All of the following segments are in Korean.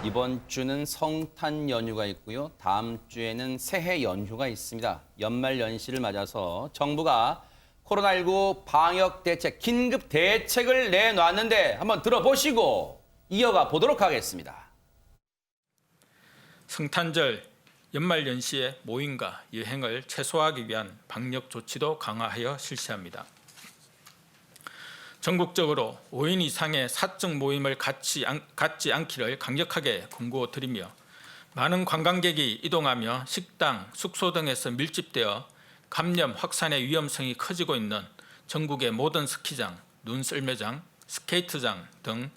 이번 주는 성탄 연휴가 있고요. 다음 주에는 새해 연휴가 있습니다. 연말 연시를 맞아서 정부가 코로나19 방역 대책, 긴급 대책을 내놨는데 한번 들어보시고 이어가 보도록 하겠습니다. 성탄절, 연말 연시의 모임과 여행을 최소화하기 위한 방역 조치도 강화하여 실시합니다. 전국적으로 5인 이상의 사적 모임을 갖지 않기를 강력하게 권고드리며 많은 관광객이 이동하며 식당, 숙소 등에서 밀집되어 감염 확산의 위험성이 커지고 있는 전국의 모든 스키장, 눈썰매장, 스케이트장 등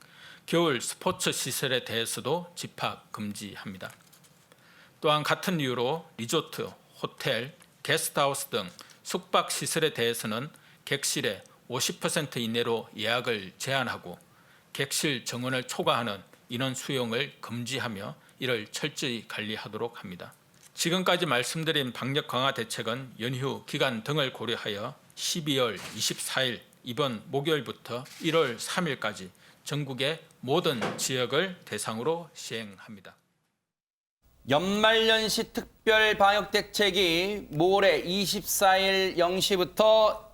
겨울 스포츠 시설에 대해서도 집합 금지합니다. 또한 같은 이유로 리조트, 호텔, 게스트하우스 등 숙박 시설에 대해서는 객실의 50% 이내로 예약을 제한하고 객실 정원을 초과하는 인원 수용을 금지하며 이를 철저히 관리하도록 합니다. 지금까지 말씀드린 방역 강화 대책은 연휴 기간 등을 고려하여 12월 24일 이번 목요일부터 1월 3일까지 전국의 모든 지역을 대상으로 시행합니다. 연말연시 특별 방역 대책이 모레 24일 0시부터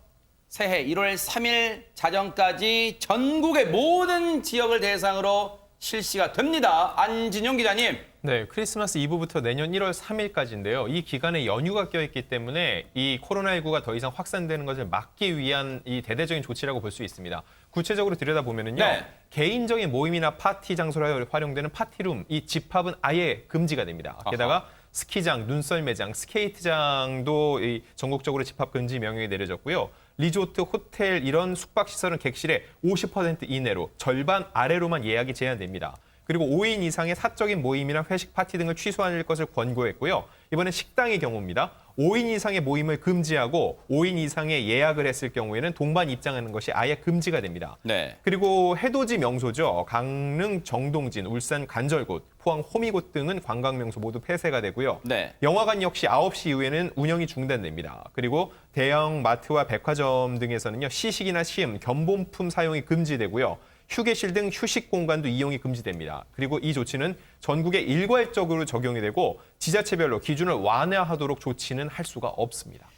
새해 1월 3일 자정까지 전국의 모든 지역을 대상으로 실시가 됩니다. 안진용 기자님. 네, 크리스마스 이브부터 내년 1월 3일까지인데요. 이 기간에 연휴가 껴있기 때문에 이 코로나19가 더 이상 확산되는 것을 막기 위한 이 대대적인 조치라고 볼 수 있습니다. 구체적으로 들여다보면요. 네. 개인적인 모임이나 파티 장소로 활용되는 파티룸, 이 집합은 아예 금지가 됩니다. 게다가 스키장, 눈썰매장, 스케이트장도 전국적으로 집합 금지 명령이 내려졌고요. 리조트, 호텔 이런 숙박시설은 객실의 50% 이내로 절반 아래로만 예약이 제한됩니다. 그리고 5인 이상의 사적인 모임이나 회식 파티 등을 취소할 것을 권고했고요. 이번엔 식당의 경우입니다. 5인 이상의 모임을 금지하고 5인 이상의 예약을 했을 경우에는 동반 입장하는 것이 아예 금지가 됩니다. 네. 그리고 해돋이 명소죠. 강릉 정동진, 울산 간절곶, 포항 호미곶 등은 관광 명소 모두 폐쇄가 되고요. 네. 영화관 역시 9시 이후에는 운영이 중단됩니다. 그리고 대형 마트와 백화점 등에서는요. 시식이나 시음, 견본품 사용이 금지되고요. 휴게실 등 휴식 공간도 이용이 금지됩니다. 그리고 이 조치는 전국에 일괄적으로 적용이 되고 지자체별로 기준을 완화하도록 조치는 할 수가 없습니다.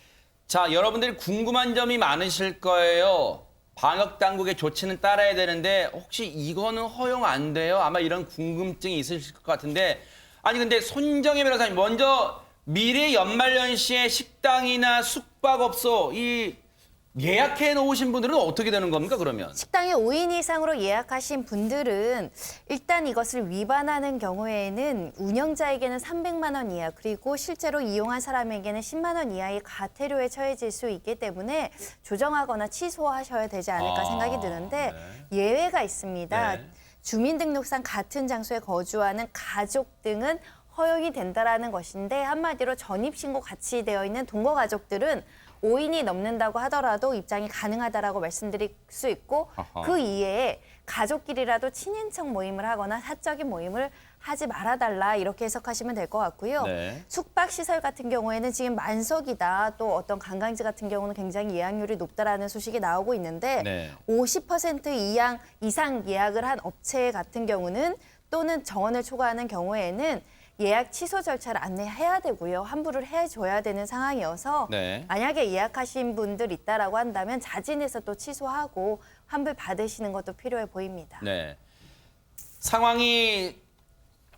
자, 여러분들이 궁금한 점이 많으실 거예요. 방역 당국의 조치는 따라야 되는데 혹시 이거는 허용 안 돼요? 아마 이런 궁금증이 있으실 것 같은데 아니 근데 손정혜 변호사님 먼저 미래 연말연시에 식당이나 숙박업소 이 예약해 놓으신 분들은 어떻게 되는 겁니까, 그러면? 식당에 5인 이상으로 예약하신 분들은 일단 이것을 위반하는 경우에는 운영자에게는 300만 원 이하 그리고 실제로 이용한 사람에게는 10만 원 이하의 과태료에 처해질 수 있기 때문에 조정하거나 취소하셔야 되지 않을까 생각이 드는데 네. 예외가 있습니다. 네. 주민등록상 같은 장소에 거주하는 가족 등은 허용이 된다라는 것인데 한마디로 전입신고 같이 되어 있는 동거가족들은 5인이 넘는다고 하더라도 입장이 가능하다라고 말씀드릴 수 있고 아하. 그 이외에 가족끼리라도 친인척 모임을 하거나 사적인 모임을 하지 말아달라 이렇게 해석하시면 될 것 같고요. 네. 숙박시설 같은 경우에는 지금 만석이다 또 어떤 관광지 같은 경우는 굉장히 예약률이 높다라는 소식이 나오고 있는데 네. 50% 이상 예약을 한 업체 같은 경우는 또는 정원을 초과하는 경우에는 예약 취소 절차를 안내해야 되고요. 환불을 해줘야 되는 상황이어서 네. 만약에 예약하신 분들 있다라고 한다면 자진해서 또 취소하고 환불 받으시는 것도 필요해 보입니다. 네. 상황이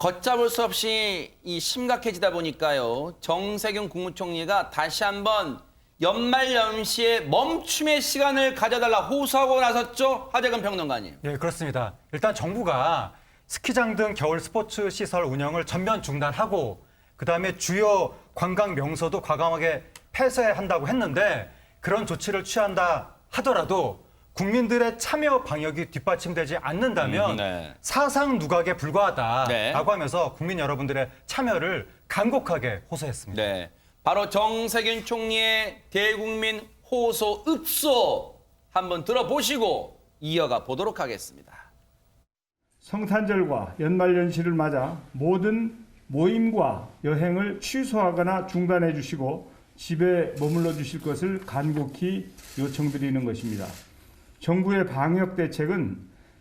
걷잡을 수 없이 심각해지다 보니까요. 정세균 국무총리가 다시 한번 연말연시에 멈춤의 시간을 가져달라 호소하고 나섰죠. 하재근 평론가님. 네, 그렇습니다. 일단 정부가 스키장 등 겨울 스포츠 시설 운영을 전면 중단하고 그다음에 주요 관광 명소도 과감하게 폐쇄한다고 했는데 그런 조치를 취한다 하더라도 국민들의 참여 방역이 뒷받침되지 않는다면 네. 사상 누각에 불과하다라고 네. 하면서 국민 여러분들의 참여를 간곡하게 호소했습니다. 네. 바로 정세균 총리의 대국민 호소 읍소 한번 들어보시고 이어가 보도록 하겠습니다. 성탄절과 연말연시를 맞아 모든 모임과 여행을 취소하거나 중단해 주시고 집에 머물러 주실 것을 간곡히 요청드리는 것입니다. 정부의 방역 대책은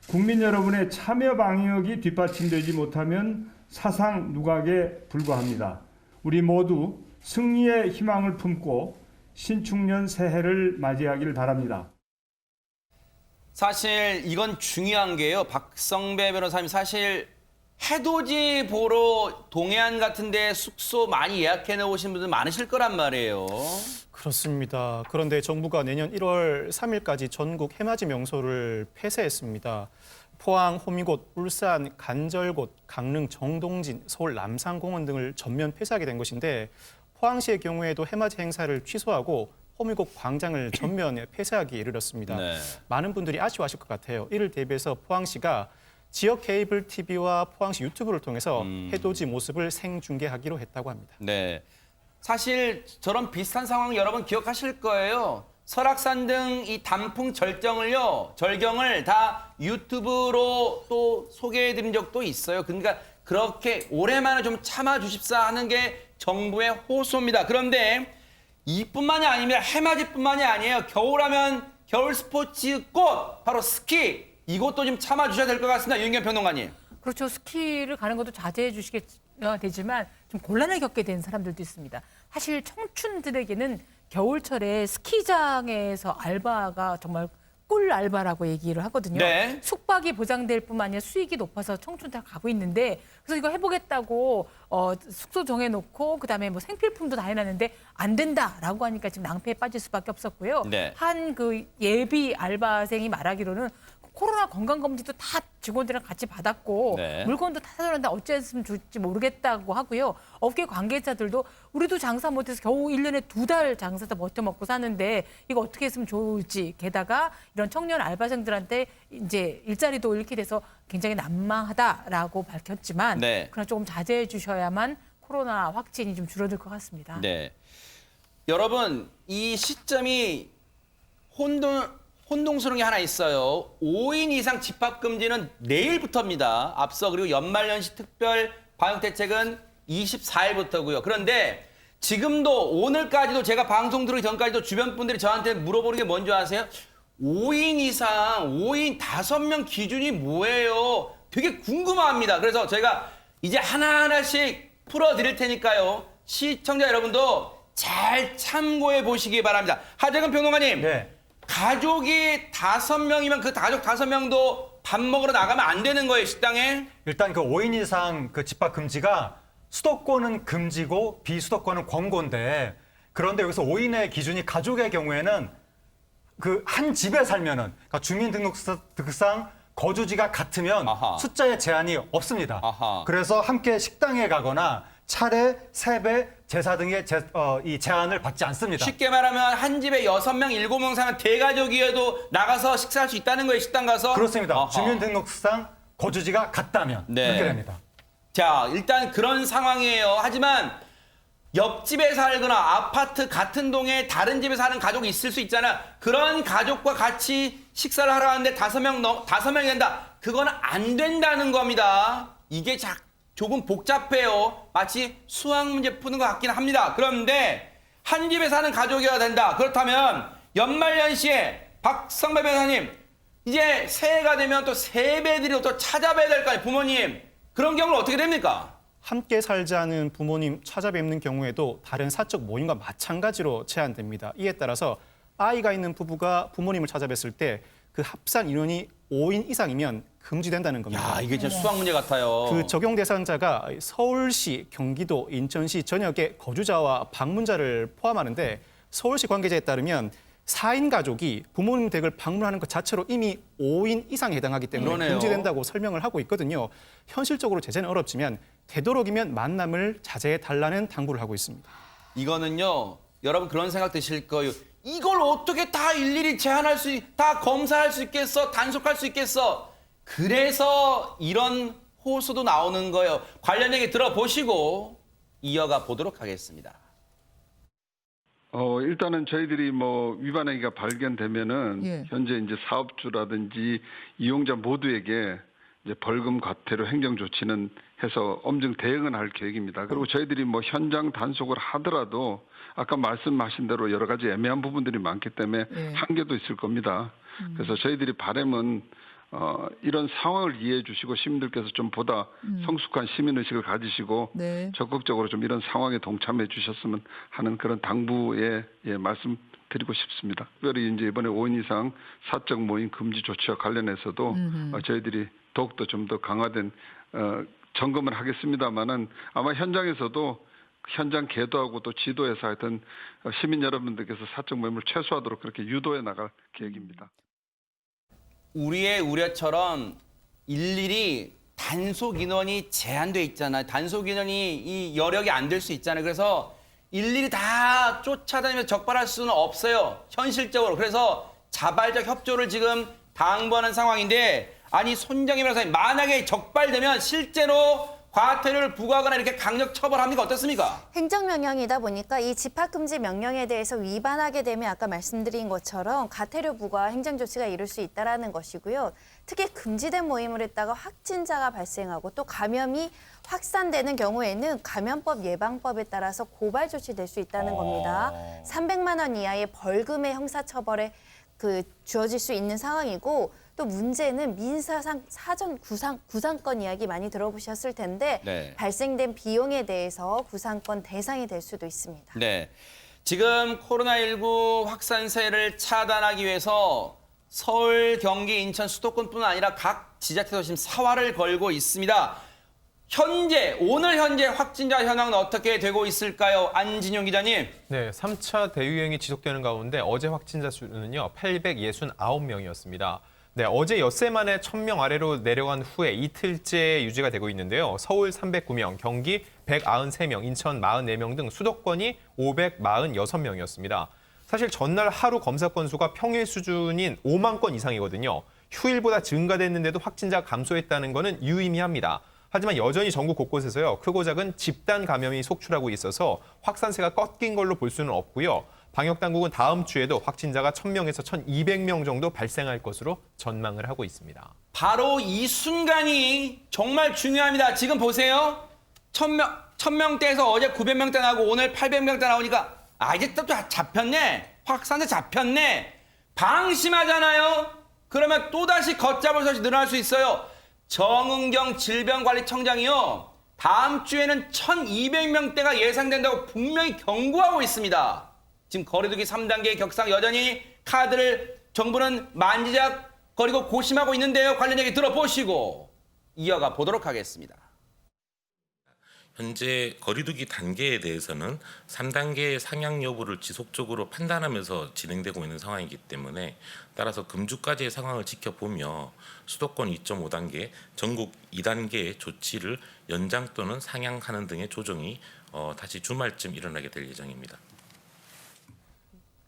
국민 여러분의 참여 방역이 뒷받침되지 못하면 사상 누각에 불과합니다. 우리 모두 승리의 희망을 품고 신축년 새해를 맞이하길 바랍니다. 사실 이건 중요한 게요. 박성배 변호사님 사실 해돋이 보러 동해안 같은 데 숙소 많이 예약해 놓으신 분들 많으실 거란 말이에요. 그렇습니다. 그런데 정부가 내년 1월 3일까지 전국 해맞이 명소를 폐쇄했습니다. 포항, 호미곶, 울산, 간절곶, 강릉, 정동진, 서울 남산공원 등을 전면 폐쇄하게 된 것인데 포항시의 경우에도 해맞이 행사를 취소하고 호미곶 광장을 전면 폐쇄하기에 이르렀습니다. 네. 많은 분들이 아쉬워하실 것 같아요. 이를 대비해서 포항시가 지역 케이블 TV와 포항시 유튜브를 통해서 해돋이 모습을 생중계하기로 했다고 합니다. 네. 사실 저런 비슷한 상황 여러분 기억하실 거예요. 설악산 등 이 단풍 절경을 다 유튜브로 또 소개해드린 적도 있어요. 그러니까 그렇게 올해만은 좀 참아주십사 하는 게 정부의 호소입니다. 그런데 이뿐만이 아니라 해맞이뿐만이 아니에요. 겨울하면 겨울 스포츠 꽃 바로 스키 이것도 좀 참아주셔야 될 것 같습니다. 유인경 평론가님. 그렇죠. 스키를 가는 것도 자제해 주시겠 되지만 좀 곤란을 겪게 된 사람들도 있습니다. 사실 청춘들에게는 겨울철에 스키장에서 알바가 정말 꿀 알바라고 얘기를 하거든요. 네. 숙박이 보장될 뿐만 아니라 수익이 높아서 청춘들 가고 있는데 그래서 이거 해보겠다고 숙소 정해놓고 그다음에 뭐 생필품도 다 해놨는데 안 된다라고 하니까 지금 낭패에 빠질 수밖에 없었고요. 네. 한 그 예비 알바생이 말하기로는 코로나 건강검진도 다 직원들이랑 같이 받았고 네. 물건도 다 사줬는데 어찌했으면 좋을지 모르겠다고 하고요. 업계 관계자들도 우리도 장사 못해서 겨우 1년에 2달 장사도 버텨먹고 사는데 이거 어떻게 했으면 좋을지 게다가 이런 청년 알바생들한테 이제 일자리도 잃게 돼서 굉장히 난망하다라고 밝혔지만 네. 그러나 조금 자제해 주셔야만 코로나 확진이 좀 줄어들 것 같습니다. 네. 여러분 이 시점이 혼동스러운 게 하나 있어요. 5인 이상 집합금지는 내일부터입니다. 앞서 그리고 연말연시 특별 방역대책은 24일부터고요. 그런데 지금도 오늘까지도 제가 방송 들어오기 전까지도 주변 분들이 저한테 물어보는 게 뭔지 아세요? 5인 이상, 5인 5명 기준이 뭐예요? 되게 궁금합니다. 그래서 저희가 이제 하나하나씩 풀어드릴 테니까요. 시청자 여러분도 잘 참고해 보시기 바랍니다. 하재근 평론가님. 네. 가족이 5명이면 그 가족 5명도 밥 먹으러 나가면 안 되는 거예요, 식당에? 일단 그 5인 이상 그 집합 금지가 수도권은 금지고 비수도권은 권고인데 그런데 여기서 5인의 기준이 가족의 경우에는 그 한 집에 살면은 그러니까 주민등록상 거주지가 같으면 아하. 숫자에 제한이 없습니다. 아하. 그래서 함께 식당에 가거나 차례, 세배, 제사 등의 이 제한을 받지 않습니다. 쉽게 말하면 한 집에 6명, 7명 사면 대가족이어도 나가서 식사할 수 있다는 거예요, 식당 가서? 그렇습니다. 아하. 주민등록상 거주지가 같다면 네. 그렇게 됩니다. 자, 일단 그런 상황이에요. 하지만 옆집에 살거나 아파트 같은 동에 다른 집에 사는 가족이 있을 수 있잖아. 그런 가족과 같이 식사를 하러 하는데 5명이 된다. 그건 안 된다는 겁니다. 이게 조금 복잡해요. 마치 수학 문제 푸는 것 같긴 합니다. 그런데 한 집에 사는 가족이어야 된다. 그렇다면 연말연시에 박성배 변호사님 이제 새해가 되면 또 세배들이 또 찾아뵈야 될 거 아니에요. 부모님. 그런 경우는 어떻게 됩니까? 함께 살자는 부모님 찾아뵙는 경우에도 다른 사적 모임과 마찬가지로 제한됩니다. 이에 따라서 아이가 있는 부부가 부모님을 찾아뵀을 때 그 합산 인원이 5인 이상이면 금지된다는 겁니다. 야, 이게 진짜 수학 문제 같아요. 그 적용 대상자가 서울시, 경기도, 인천시 전역의 거주자와 방문자를 포함하는데 서울시 관계자에 따르면 4인 가족이 부모님 댁을 방문하는 것 자체로 이미 5인 이상에 해당하기 때문에 그러네요. 금지된다고 설명을 하고 있거든요. 현실적으로 제재는 어렵지만 되도록이면 만남을 자제해달라는 당부를 하고 있습니다. 이거는요, 여러분 그런 생각 드실 거예요. 이걸 어떻게 다 일일이 제한할 다 검사할 수 있겠어? 단속할 수 있겠어? 그래서 이런 호소도 나오는 거예요. 관련 얘기 들어보시고 이어가 보도록 하겠습니다. 일단은 저희들이 위반 행위가 발견되면은 예. 현재 이제 사업주라든지 이용자 모두에게 이제 벌금 과태료 행정 조치는 해서 엄중 대응은 할 계획입니다. 그리고 저희들이 현장 단속을 하더라도 아까 말씀하신 대로 여러 가지 애매한 부분들이 많기 때문에 한계도 있을 겁니다. 그래서 저희들이 바람은 이런 상황을 이해해 주시고 시민들께서 좀 보다 성숙한 시민의식을 가지시고 네. 적극적으로 좀 이런 상황에 동참해 주셨으면 하는 그런 당부의 말씀드리고 싶습니다. 특별히 이제 이번에 5인 이상 사적 모임 금지 조치와 관련해서도 저희들이 더욱더 좀 더 강화된 점검을 하겠습니다만은 아마 현장에서도 현장 계도하고 또 지도에서 하여튼 시민 여러분들께서 사적 모임을 최소화하도록 그렇게 유도해 나갈 계획입니다. 우리의 우려처럼 일일이 단속 인원이 제한돼 있잖아요. 단속 인원이 이 여력이 안 될 수 있잖아요. 그래서 일일이 다 쫓아다니면서 적발할 수는 없어요. 현실적으로. 그래서 자발적 협조를 지금 당부하는 상황인데 아니 손정희 변호사님 만약에 적발되면 실제로 과태료를 부과하거나 이렇게 강력 처벌합니까? 어떻습니까? 행정명령이다 보니까 이 집합금지 명령에 대해서 위반하게 되면 아까 말씀드린 것처럼 과태료 부과 행정조치가 이룰 수 있다는 것이고요. 특히 금지된 모임을 했다가 확진자가 발생하고 또 감염이 확산되는 경우에는 감염법 예방법에 따라서 고발 조치될 수 있다는 겁니다. 300만 원 이하의 벌금의 형사처벌에 주어질 수 있는 상황이고 또 문제는 민사상 사전 구상권 이야기 많이 들어보셨을 텐데 네. 발생된 비용에 대해서 구상권 대상이 될 수도 있습니다. 네. 지금 코로나19 확산세를 차단하기 위해서 서울, 경기, 인천, 수도권뿐만 아니라 각 지자체도 지금 사활을 걸고 있습니다. 오늘 현재 확진자 현황은 어떻게 되고 있을까요? 안진용 기자님. 네, 3차 대유행이 지속되는 가운데 어제 확진자 수는요 869명이었습니다. 네, 어제 엿새 만에 1,000명 아래로 내려간 후에 이틀째 유지가 되고 있는데요. 서울 309명, 경기 193명, 인천 44명 등 수도권이 546명이었습니다. 사실 전날 하루 검사 건수가 평일 수준인 5만 건 이상이거든요. 휴일보다 증가됐는데도 확진자가 감소했다는 것은 유의미합니다. 하지만 여전히 전국 곳곳에서요. 크고 작은 집단 감염이 속출하고 있어서 확산세가 꺾인 걸로 볼 수는 없고요. 방역당국은 다음 주에도 확진자가 1,000명에서 1,200명 정도 발생할 것으로 전망을 하고 있습니다. 바로 이 순간이 정말 중요합니다. 지금 보세요. 1,000명대에서 어제 900명대 나오고 오늘 800명대 나오니까 이제 또 잡혔네. 확산세 잡혔네. 방심하잖아요. 그러면 또다시 걷잡을 수 없이 늘어날 수 있어요. 정은경 질병관리청장이요. 다음 주에는 1,200명대가 예상된다고 분명히 경고하고 있습니다. 지금 거리두기 3단계 격상 여전히 카드를 정부는 만지작거리고 고심하고 있는데요. 관련 얘기 들어보시고 이어가 보도록 하겠습니다. 현재 거리두기 단계에 대해서는 3단계의 상향 여부를 지속적으로 판단하면서 진행되고 있는 상황이기 때문에 따라서 금주까지의 상황을 지켜보며 수도권 2.5단계, 전국 2단계의 조치를 연장 또는 상향하는 등의 조정이 다시 주말쯤 일어나게 될 예정입니다.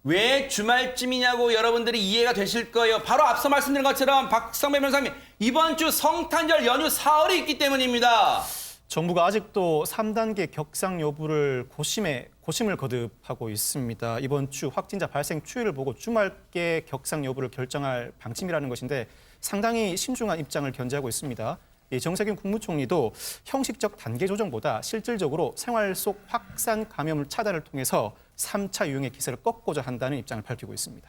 왜 주말쯤이냐고 여러분들이 이해가 되실 거예요. 바로 앞서 말씀드린 것처럼 박성배 변호사님 이번 주 성탄절 연휴 사흘이 있기 때문입니다. 정부가 아직도 3단계 격상 여부를 고심을 거듭하고 있습니다. 이번 주 확진자 발생 추이를 보고 주말께 격상 여부를 결정할 방침이라는 것인데 상당히 신중한 입장을 견지하고 있습니다. 정세균 국무총리도 형식적 단계 조정보다 실질적으로 생활 속 확산 감염을 차단을 통해서 3차 유행의 기세를 꺾고자 한다는 입장을 밝히고 있습니다.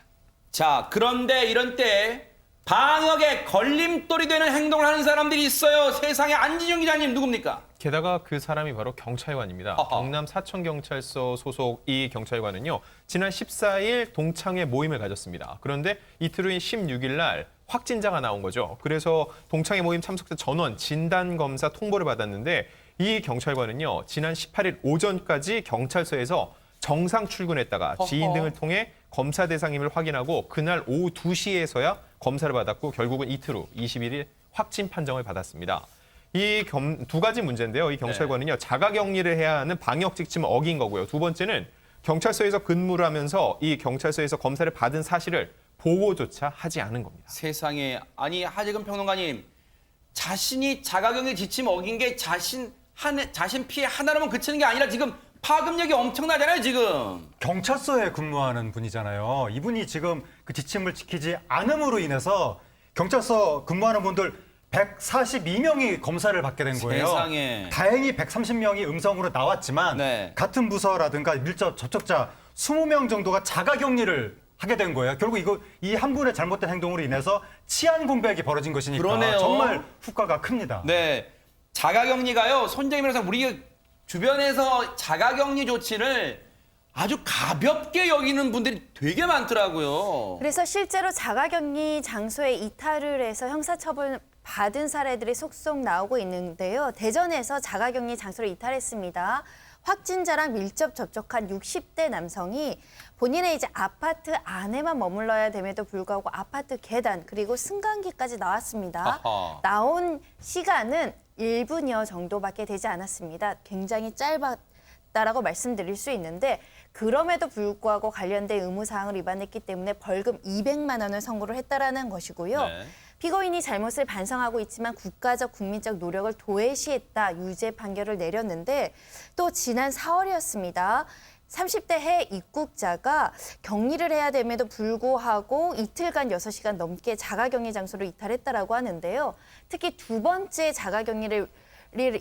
자, 그런데 이런 때 방역에 걸림돌이 되는 행동을 하는 사람들이 있어요. 세상에 안진용 기자님 누굽니까? 게다가 그 사람이 바로 경찰관입니다. 경남 사천경찰서 소속 이 경찰관은요. 지난 14일 동창회 모임을 가졌습니다. 그런데 이틀 후인 16일 날 확진자가 나온 거죠. 그래서 동창회 모임 참석자 전원 진단검사 통보를 받았는데 이 경찰관은요. 지난 18일 오전까지 경찰서에서 정상 출근했다가 지인 등을 통해 검사 대상임을 확인하고 그날 오후 2시에서야 검사를 받았고 결국은 이틀 후 21일 확진 판정을 받았습니다. 이 두 가지 문제인데요. 이 경찰관은요. 자가격리를 해야 하는 방역 지침을 어긴 거고요. 두 번째는 경찰서에서 근무를 하면서 이 경찰서에서 검사를 받은 사실을 보고조차 하지 않은 겁니다. 세상에. 아니 하재근 평론가님. 자신이 자가격리 지침 어긴 게 자신 피해 하나로만 그치는 게 아니라 지금 파급력이 엄청나잖아요, 지금. 경찰서에 근무하는 분이잖아요. 이분이 지금 그 지침을 지키지 않음으로 인해서 경찰서 근무하는 분들 142명이 검사를 받게 된 거예요. 세상에. 다행히 130명이 음성으로 나왔지만 네. 같은 부서라든가 밀접 접촉자 20명 정도가 자가격리를 하게 된 거예요. 결국 이 한 분의 잘못된 행동으로 인해서 치안 공백이 벌어진 것이니까 그러네요. 정말 후과가 큽니다. 네. 자가격리가요. 손정희 변호사 우리 주변에서 자가격리 조치를 아주 가볍게 여기는 분들이 되게 많더라고요. 그래서 실제로 자가격리 장소에 이탈을 해서 형사처벌 받은 사례들이 속속 나오고 있는데요. 대전에서 자가격리 장소를 이탈했습니다. 확진자랑 밀접 접촉한 60대 남성이 본인의 이제 아파트 안에만 머물러야 됨에도 불구하고 아파트 계단 그리고 승강기까지 나왔습니다. 아하. 나온 시간은 1분여 정도밖에 되지 않았습니다. 굉장히 짧았다라고 말씀드릴 수 있는데 그럼에도 불구하고 관련된 의무사항을 위반했기 때문에 벌금 200만 원을 선고를 했다라는 것이고요. 네. 피고인이 잘못을 반성하고 있지만 국가적 국민적 노력을 도외시했다 유죄 판결을 내렸는데 또 지난 4월이었습니다. 30대 해 입국자가 격리를 해야 됨에도 불구하고 이틀간 6시간 넘게 자가격리 장소를 이탈했다라고 하는데요. 특히 두 번째 자가격리를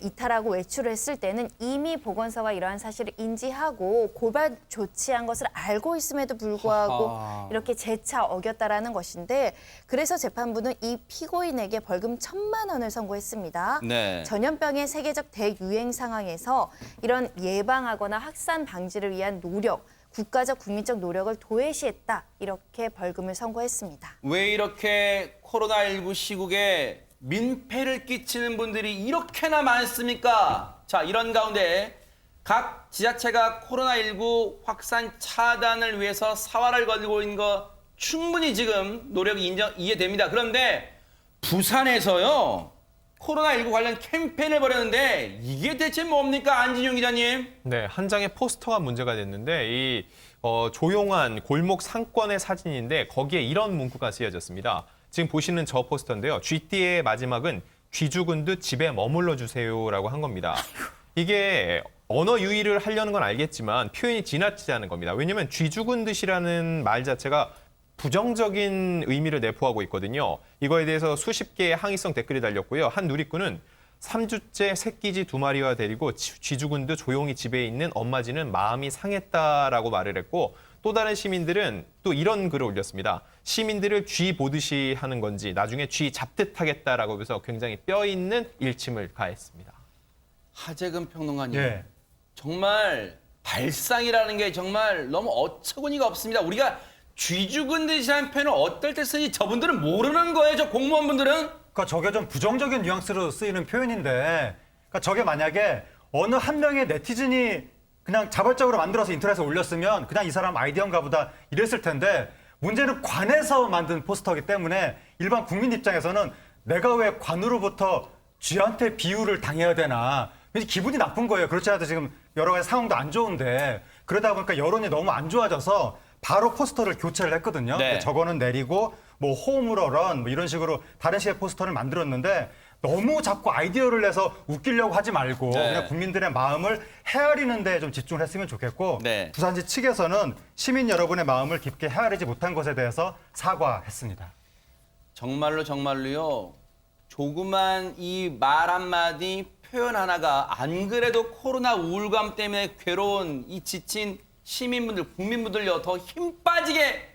이탈하고 외출을 했을 때는 이미 보건소가 이러한 사실을 인지하고 고발 조치한 것을 알고 있음에도 불구하고 하하. 이렇게 재차 어겼다라는 것인데 그래서 재판부는 이 피고인에게 벌금 1,000만 원을 선고했습니다. 네. 전염병의 세계적 대유행 상황에서 이런 예방하거나 확산 방지를 위한 노력, 국가적 국민적 노력을 도외시했다. 이렇게 벌금을 선고했습니다. 왜 이렇게 코로나19 시국에 민폐를 끼치는 분들이 이렇게나 많습니까? 자, 이런 가운데 각 지자체가 코로나19 확산 차단을 위해서 사활을 걸고 있는 거 충분히 지금 노력이 이해됩니다. 그런데 부산에서요, 코로나19 관련 캠페인을 벌였는데 이게 대체 뭡니까, 안진용 기자님? 네, 한 장의 포스터가 문제가 됐는데 이 조용한 골목 상권의 사진인데 거기에 이런 문구가 쓰여졌습니다. 지금 보시는 저 포스터인데요. 쥐띠의 마지막은 쥐 죽은 듯 집에 머물러 주세요라고 한 겁니다. 이게 언어 유희를 하려는 건 알겠지만 표현이 지나치지 않은 겁니다. 왜냐하면 쥐 죽은 듯이라는 말 자체가 부정적인 의미를 내포하고 있거든요. 이거에 대해서 수십 개의 항의성 댓글이 달렸고요. 한 누리꾼은 3주째 새끼쥐 2마리와 데리고 쥐 죽은 듯 조용히 집에 있는 엄마쥐는 마음이 상했다라고 말을 했고 또 다른 시민들은 또 이런 글을 올렸습니다. 시민들을 쥐 보듯이 하는 건지 나중에 쥐 잡듯 하겠다라고 해서 굉장히 뼈 있는 일침을 가했습니다. 하재근 평론가님, 예. 정말 발상이라는 게 정말 너무 어처구니가 없습니다. 우리가 쥐 죽은 듯이라는 표현을 어떨 때 쓰니 저분들은 모르는 거예요, 저 공무원분들은. 그러니까 저게 좀 부정적인 뉘앙스로 쓰이는 표현인데 그러니까 저게 만약에 어느 한 명의 네티즌이 그냥 자발적으로 만들어서 인터넷에 올렸으면 그냥 이 사람 아이디어인가 보다 이랬을 텐데 문제는 관에서 만든 포스터이기 때문에 일반 국민 입장에서는 내가 왜 관으로부터 쥐한테 비유를 당해야 되나 왠지 기분이 나쁜 거예요. 그렇지 않아도 지금 여러 가지 상황도 안 좋은데 그러다 보니까 여론이 너무 안 좋아져서 바로 포스터를 교체를 했거든요. 네. 저거는 내리고 뭐 홈으로 런 뭐 이런 식으로 다른 식의 포스터를 만들었는데 너무 자꾸 아이디어를 내서 웃기려고 하지 말고 네. 그냥 국민들의 마음을 헤아리는 데 좀 집중을 했으면 좋겠고 네. 부산시 측에서는 시민 여러분의 마음을 깊게 헤아리지 못한 것에 대해서 사과했습니다. 정말로요. 조그만 이 말 한마디, 표현 하나가 안 그래도 코로나 우울감 때문에 괴로운 이 지친 시민분들, 국민분들요 더 힘 빠지게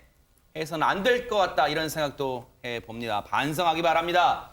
해서는 안 될 것 같다 이런 생각도 해봅니다. 반성하기 바랍니다.